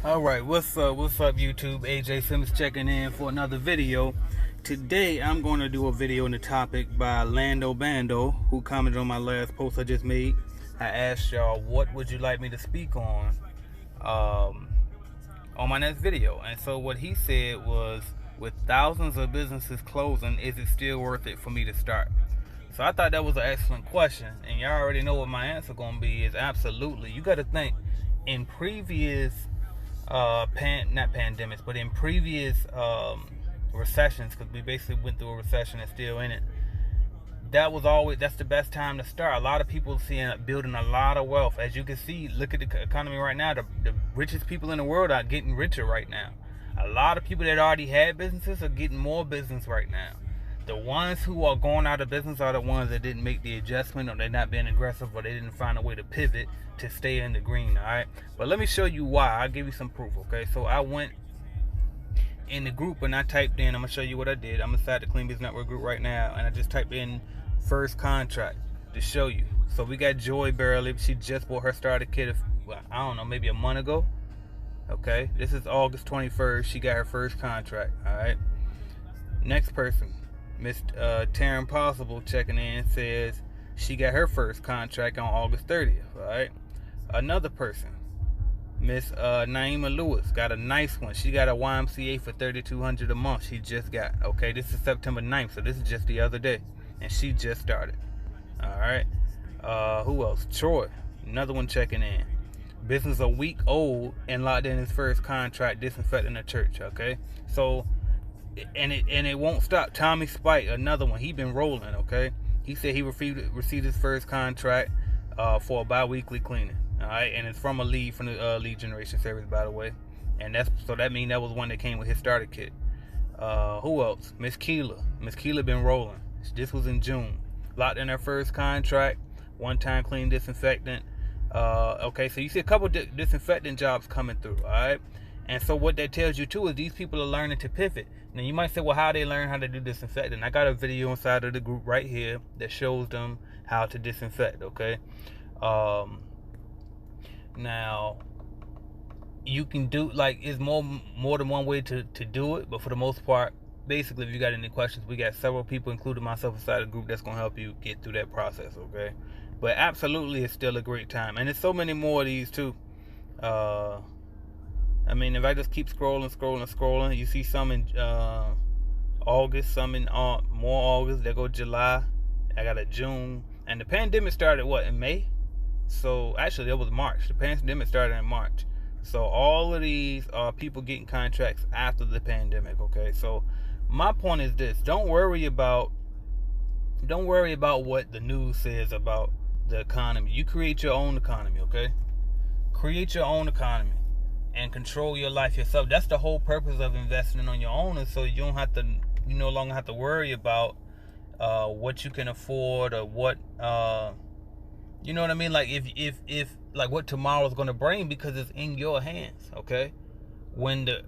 Alright, what's up YouTube? AJ Simmons checking in for another video. Today I'm going to do a video on the topic by Lando Bando, who commented on my last post I just made. I asked y'all what would you like me to speak on my next video. And so what he said was, with thousands of businesses closing, is it still worth it for me to start? So I thought that was an excellent question, and y'all already know what my answer going to be is absolutely. You got to think, in previous not pandemics, but in previous recessions, because we basically went through a recession and still in it, that's the best time to start. A lot of people building a lot of wealth. As you can see, look at the economy right now. The richest people in the world are getting richer right now. A lot of people that already had businesses are getting more business right now. The ones who are going out of business are the ones that didn't make the adjustment, or they're not being aggressive, or they didn't find a way to pivot to stay in the green. All right, but let me show you why. I'll give you some proof. Okay, so I went in the group and I typed in, I'm gonna show you what I did. I'm inside the Clean Business Network group right now, and I just typed in first contract to show you. So we got Joy Barely. She just bought her starter kit I don't know, maybe a month ago. Okay, this is August 21st. She got her first contract. All right, next person, Miss Taryn Possible, checking in, says she got her first contract on August 30th. All right, another person, Miss Naima Lewis, got a nice one. She got a YMCA for $3,200 a month. She just got. Okay, this is September 9th, so this is just the other day, and she just started. All right, who else? Troy, another one checking in. Business a week old and locked in his first contract disinfecting a church. Okay, so and it won't stop. Tommy Spike, another one. He been rolling. Okay, he said he received his first contract for a bi-weekly cleaning. All right, and it's from a lead from the lead generation service, by the way. And that means that was one that came with his starter kit. Who else? Miss Keela been rolling. This was in June. Locked in her first contract. One-time clean disinfectant. Okay, so you see a couple disinfectant jobs coming through. All right, and so what that tells you too is these people are learning to pivot. Now you might say, well, how they learn how to do disinfectant? I got a video inside of the group right here that shows them how to disinfect. Okay, now you can do, like, it's more than one way to do it, but for the most part, basically, if you got any questions, we got several people, including myself, inside the group that's gonna help you get through that process. Okay, but absolutely, it's still a great time, and there's so many more of these too. I mean, if I just keep scrolling, you see some in August, some in more August. There go July. I got a June, and the pandemic started in May. So actually, that was March. The pandemic started in March. So all of these are people getting contracts after the pandemic. Okay, so my point is this: don't worry about what the news says about the economy. You create your own economy. Okay, create your own economy and control your life yourself. That's the whole purpose of investing on your own, and so you no longer have to worry about what you can afford, or what you know what I mean? Like if like what tomorrow's gonna bring, because it's in your hands. Okay, when the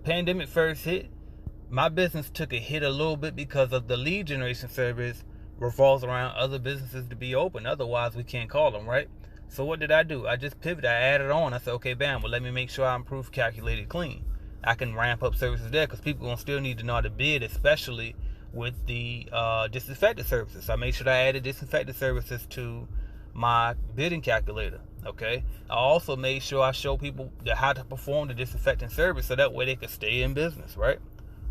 pandemic first hit, my business took a hit a little bit because of the lead generation service revolves around other businesses to be open. Otherwise, we can't call them, right? So what did I do? I just pivoted. I added on. I said, okay, bam, well, let me make sure I improve calculated clean. I can ramp up services there, because people gonna still need to know how to bid, especially with the disinfectant services. So I made sure I added disinfectant services to my bidding calculator. Okay, I also made sure I show people how to perform the disinfectant service, so that way they could stay in business, right?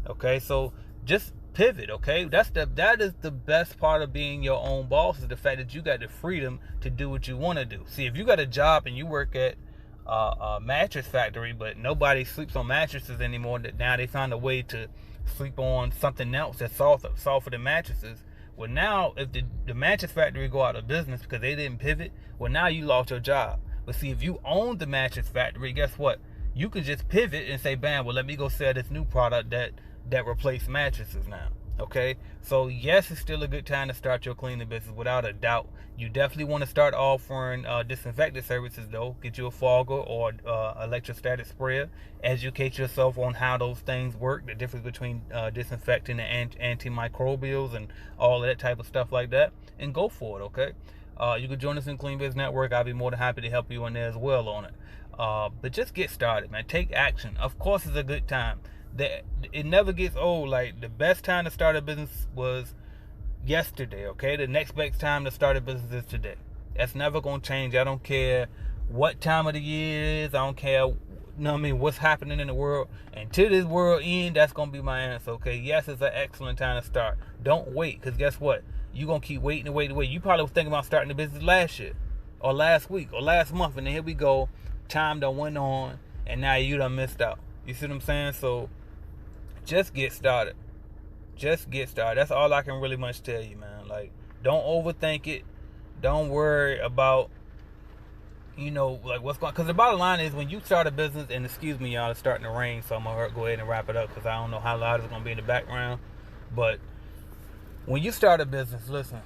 Okay, so just pivot. Okay, that is the best part of being your own boss, is the fact that you got the freedom to do what you want to do. See, if you got a job and you work at a mattress factory, but nobody sleeps on mattresses anymore, that now they found a way to sleep on something else that's softer than mattresses. Well, now if the mattress factory go out of business because they didn't pivot, well, now you lost your job. But see, if you own the mattress factory, guess what? You could just pivot and say, bam, well, let me go sell this new product that replace mattresses now. Okay, so yes, it's still a good time to start your cleaning business, without a doubt. You definitely want to start offering disinfectant services, though. Get you a fogger or electrostatic sprayer. Educate yourself on how those things work, the difference between disinfecting and antimicrobials and all of that type of stuff like that, and go for it. Okay, you can join us in Clean Business Network. I'll be more than happy to help you in there as well on it. But just get started, man. Take action. Of course, it's a good time. It never gets old. Like, the best time to start a business was yesterday, okay? The next best time to start a business is today. That's never going to change. I don't care what time of the year it is. I don't care, what's happening in the world. Until this world ends, that's going to be my answer, okay? Yes, it's an excellent time to start. Don't wait, because guess what? You're going to keep waiting and waiting and waiting. You probably was thinking about starting the business last year, or last week, or last month, and then here we go. Time done went on, and now you done missed out. You see what I'm saying? So, just get started. Just get started. That's all I can really much tell you, man. Like, don't overthink it. Don't worry about, like what's going on. Because the bottom line is, when you start a business, and excuse me, y'all, it's starting to rain, so I'm going to go ahead and wrap it up because I don't know how loud it's going to be in the background. But when you start a business, listen,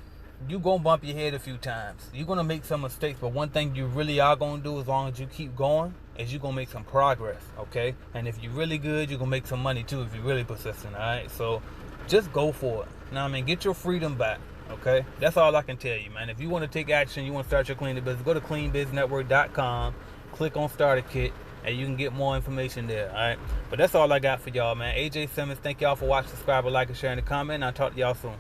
you're going to bump your head a few times. You're going to make some mistakes, but one thing you really are going to do, as long as you keep going, is you're going to make some progress, okay? And if you're really good, you're going to make some money too if you're really persistent, all right? So just go for it. You know what I mean? Get your freedom back, okay? That's all I can tell you, man. If you want to take action, you want to start your cleaning business, go to cleanbiznetwork.com, click on Starter Kit, and you can get more information there, all right? But that's all I got for y'all, man. AJ Simmons, thank y'all for watching, subscribe, like, and sharing, and comment, and I'll talk to y'all soon.